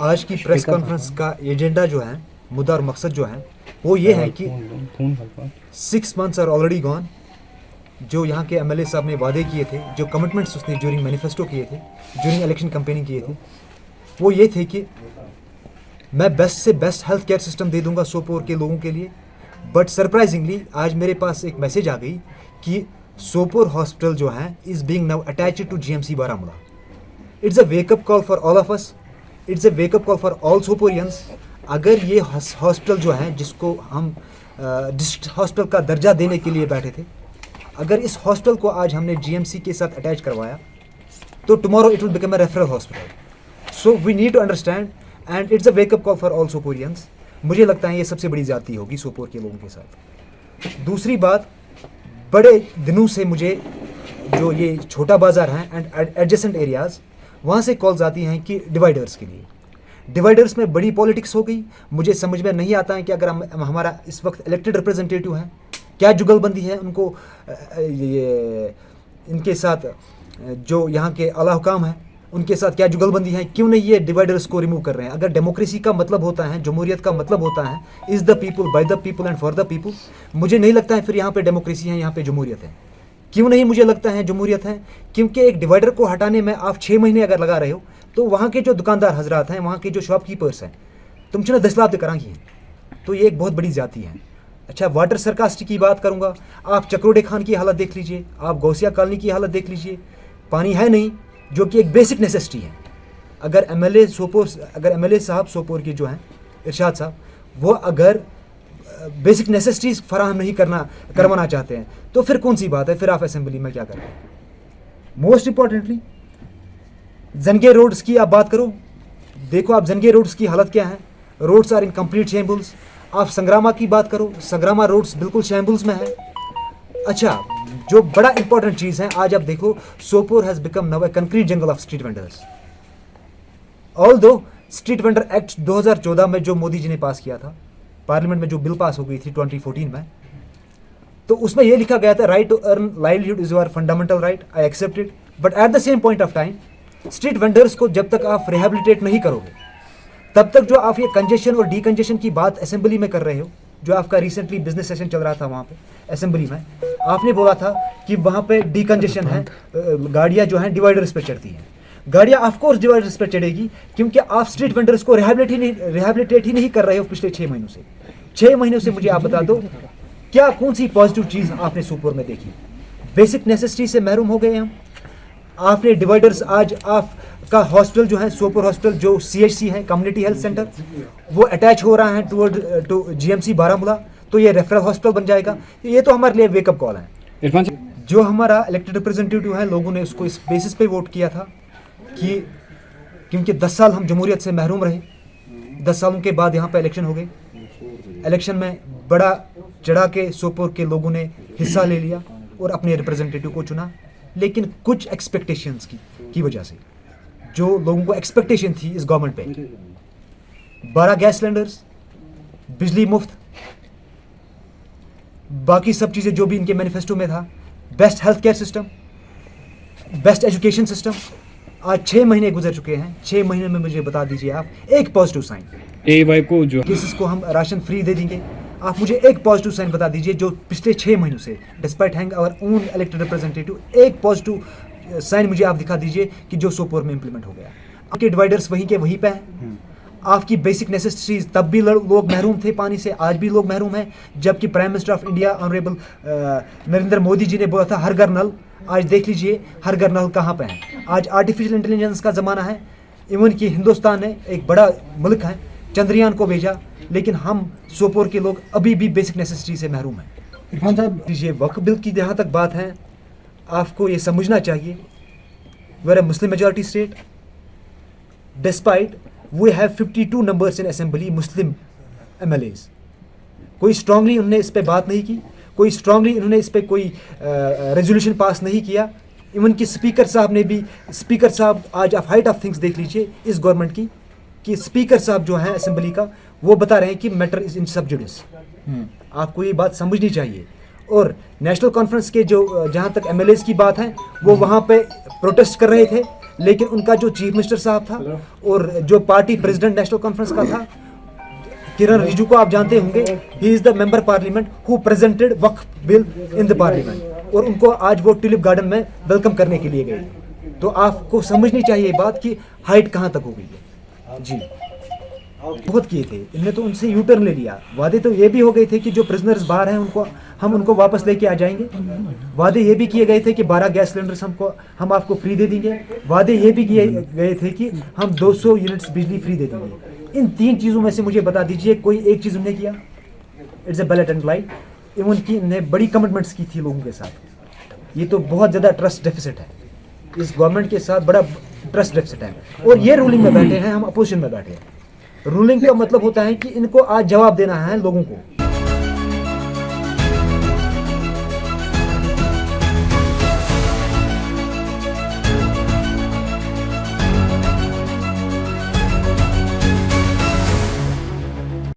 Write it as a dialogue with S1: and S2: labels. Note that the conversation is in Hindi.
S1: आज की प्रेस कॉन्फ्रेंस का एजेंडा जो है, मुद्दा और मकसद जो है वो ये है कि 6 months आर ऑलरेडी गॉन। जो यहाँ के एमएलए साहब ने वादे किए थे, जो कमिटमेंट्स उसने ड्यूरिंग मैनिफेस्टो किए थे, ड्यूरिंग इलेक्शन कैंपेनिंग किए थे, वो ये थे कि मैं बेस्ट से बेस्ट हेल्थ केयर सिस्टम दे दूंगा सोपोर के लोगों के लिए। बट सरप्राइजिंगली आज मेरे पास एक मैसेज आ गई कि सोपोर हॉस्पिटल जो है is being now attached to GMC Baramulla. It's a wake up call for all of us, it's a wake up call for all Soporians. अगर ये हॉस्पिटल जो है, जिसको हम डिस्ट्रिक्ट हॉस्पिटल का दर्जा देने के लिए बैठे थे, अगर इस हॉस्पिटल को आज हमने जीएमसी के साथ अटैच करवाया तो tomorrow it will become a referral hospital. So we need to understand and it's a wake up call for all Soporians. मुझे लगता है ये सबसे बड़ी ज्यादती होगी सोपोर के लोगों के साथ। दूसरी बात, बड़े दिनों से मुझे जो ये छोटा बाजार है एंड एडजेसेंट एरियाज, वहाँ से कॉल्स आती हैं कि डिवाइडर्स के लिए। डिवाइडर्स में बड़ी पॉलिटिक्स हो गई। मुझे समझ में नहीं आता है कि अगर हम हमारा इस वक्त इलेक्टेड रिप्रेजेंटेटिव हैं, क्या जुगलबंदी है उनको ये इनके साथ, जो यहाँ के आला हुकाम हैं उनके साथ क्या जुगलबंदी है, क्यों नहीं ये डिवाइडर्स को रिमूव कर रहे हैं। अगर डेमोक्रेसी का मतलब होता है, जमहूरियत का मतलब होता है is the people, by the people and for the people, मुझे नहीं लगता है फिर यहाँ पे डेमोक्रेसी है, यहाँ पे जमहूरियत है। क्यों नहीं मुझे लगता है जमहूरियत है? क्योंकि एक डिवाइडर को हटाने में आप 6 महीने अगर लगा रहे हो तो वहाँ के जो दुकानदार हजरात हैं, वहाँ के जो शॉपकीपर्स हैं, तुम चुना 10 लाख करांगी हैं, तो ये एक बहुत बड़ी जाती है। अच्छा, वाटर सरकास्टी की बात करूँगा, आप चक्रोडे खान की हालत देख लीजिए, आप गौसिया कॉलोनी की हालत देख लीजिए। पानी है नहीं, जो कि एक बेसिक नेसेसिटी है। अगर एमएलए साहब सोपोर के जो हैं, इरशाद साहब, वो अगर बेसिक नेसेसिटीज फराहम नहीं करवाना चाहते हैं तो फिर कौन सी बात है, फिर आप असेंबली में क्या कर रहे हैं। मोस्ट इंपॉर्टेंटली जंगे रोड्स की आप बात करो, देखो आप जंगे रोड्स की हालत क्या है, रोड्स आर इन कंप्लीट शैम्बुल्स। आप संग्रामा की बात करो, संग्रामा रोड्स बिल्कुल शैम्बुल्स में है। अच्छा, जो बड़ा इंपॉर्टेंट चीज़ है, आज आप देखो Sopore has become now a concrete jungle of street vendors. All दो स्ट्रीट वेंडर एक्ट 2014 में जो मोदी जी ने पास किया था, पार्लियामेंट में जो बिल पास हो गई थी 2014 में, तो उसमें यह लिखा गया था right to earn livelihood is your fundamental right, I accept it. But at the same point of time street vendors को जब तक आप रिहेबिलिटेट नहीं करोगे, तब तक जो आप ये कंजेशन और डीकंजेशन की बात असेंबली में कर रहे हो, जो आपका रिसेंटली बिजनेस सेशन चल रहा था वहाँ पे असेंबली में, आपने बोला था कि वहाँ पे डीकंजेशन है, गाड़ियाँ जो हैं डिवाइडर्स पे चढ़ती हैं। गाड़ियाँ ऑफकोर्स डिवाइडर्स पे चढ़ेगी क्योंकि आप स्ट्रीट वेंडर्स को रिहेबिलिटेट ही नहीं कर रहे हो पिछले 6 महीनों से। 6 महीनों से मुझे आप बता दो, क्या कौन सी पॉजिटिव चीज़ आपने सोपोर में देखी? बेसिक नेसेसिटी से महरूम हो गए हम। आपने डिवाइडर्स, आज आपका हॉस्पिटल जो है सोपोर हॉस्पिटल, जो CHC है, कम्युनिटी हेल्थ सेंटर, वो अटैच हो रहा है टू GMC बारामूला, तो ये रेफरल हॉस्पिटल बन जाएगा। ये तो हमारे लिए वेकअप कॉल है। जो हमारा इलेक्टेड रिप्रेजेंटेटिव है, लोगों ने उसको इस बेसिस पे वोट किया था कि क्योंकि 10 साल हम जमहूरियत से महरूम रहे, 10 सालों के बाद यहाँ पे इलेक्शन हो गए। इलेक्शन में बड़ा चढ़ा के सोपोर के लोगों ने हिस्सा ले लिया और अपने रिप्रेजेंटेटिव को चुना। लेकिन कुछ एक्सपेक्टेशंस की वजह से, जो लोगों को एक्सपेक्टेशन थी इस गवर्नमेंट पे, 12 गैस सिलेंडर्स, बिजली मुफ्त, बाकी सब चीज़ें जो भी इनके मैनिफेस्टो में था, best health care system, best education system, आज 6 महीने गुजर चुके हैं। 6 महीने में मुझे बता दीजिए आप एक पॉजिटिव साइन, AY को जो केसेस को हम राशन फ्री दे देंगे, आप मुझे एक पॉजिटिव साइन बता दीजिए जो पिछले 6 महीनों से, despite hang our own elected representative, एक पॉजिटिव साइन मुझे आप दिखा दीजिए कि जो सोपोर में इंप्लीमेंट हो गया। आपके डिवाइडर्स वहीं के वहीं पे हैं। आपकी बेसिक नेसेसिटीज, तब भी लोग महरूम थे पानी से, आज भी लोग महरूम हैं, जबकि prime minister of India honourable Narendra Modi ji ने बोला था हर घर नल। आज देख लीजिए हर घर नल कहाँ पे है। आज आर्टिफिशियल इंटेलिजेंस का ज़माना है। इवन कि हिंदुस्तान ने एक बड़ा मुल्क है, चंद्रयान को भेजा, लेकिन हम सोपोर के लोग अभी भी बेसिक नेसेसिटी से महरूम हैं। इरफान साहब, ये वक्फ बिल की जहाँ तक बात है, आपको ये समझना चाहिए, we are a Muslim majority state, despite we have 52 numbers in assembly Muslim MLAs। कोई स्ट्रांगली उन्होंने इस पर बात नहीं की, कोई स्ट्रांगली उन्होंने इस पर कोई रेजोल्यूशन पास नहीं किया। इवन कि स्पीकर साहब ने भी, स्पीकर साहब, आज आप हाइट ऑफ थिंग्स देख लीजिए इस गवर्नमेंट की, कि स्पीकर साहब जो हैं असेंबली का, वो बता रहे हैं कि मैटर इज इन सब जुडिस। आपको ये बात समझनी चाहिए। और नेशनल कॉन्फ्रेंस के जो जहाँ तक MLAs की बात है, वो वहाँ पे प्रोटेस्ट कर रहे थे लेकिन उनका जो चीफ मिनिस्टर साहब था और जो पार्टी प्रेसिडेंट नेशनल कॉन्फ्रेंस का था किरण रिजिजू को आप जानते होंगे, he is the member parliament who presented Waqf bill in the parliament, और उनको आज वो ट्यूलिप गार्डन में वेलकम करने के लिए गए। तो आपको समझनी चाहिए ये बात कि हाइट कहाँ तक हो गई है। जी बहुत किए थे इनने, तो उनसे यू टर्न ले लिया। वादे तो ये भी हो गए थे कि जो प्रिजनर्स बाहर हैं हम उनको वापस लेके आ जाएंगे। वादे ये भी किए गए थे कि 12 गैस सिलेंडर्स हम आपको फ्री दे देंगे। वादे ये भी किए गए थे कि हम 200 यूनिट्स बिजली फ्री दे देंगे। इन 3 चीज़ों में से मुझे बता दीजिए कोई एक चीज़ उन्होंने किया। It's a blatant lie. Even की ने बड़ी कमिटमेंट्स की थी लोगों के साथ। ये तो बहुत ज़्यादा ट्रस्ट डेफिसिट है, इस गवर्नमेंट के साथ बड़ा ट्रस्ट डेफिसिट है। और ये रूलिंग में बैठे हैं, हम अपोजिशन में बैठे हैं। रूलिंग का मतलब होता है कि इनको आज जवाब देना है लोगों को।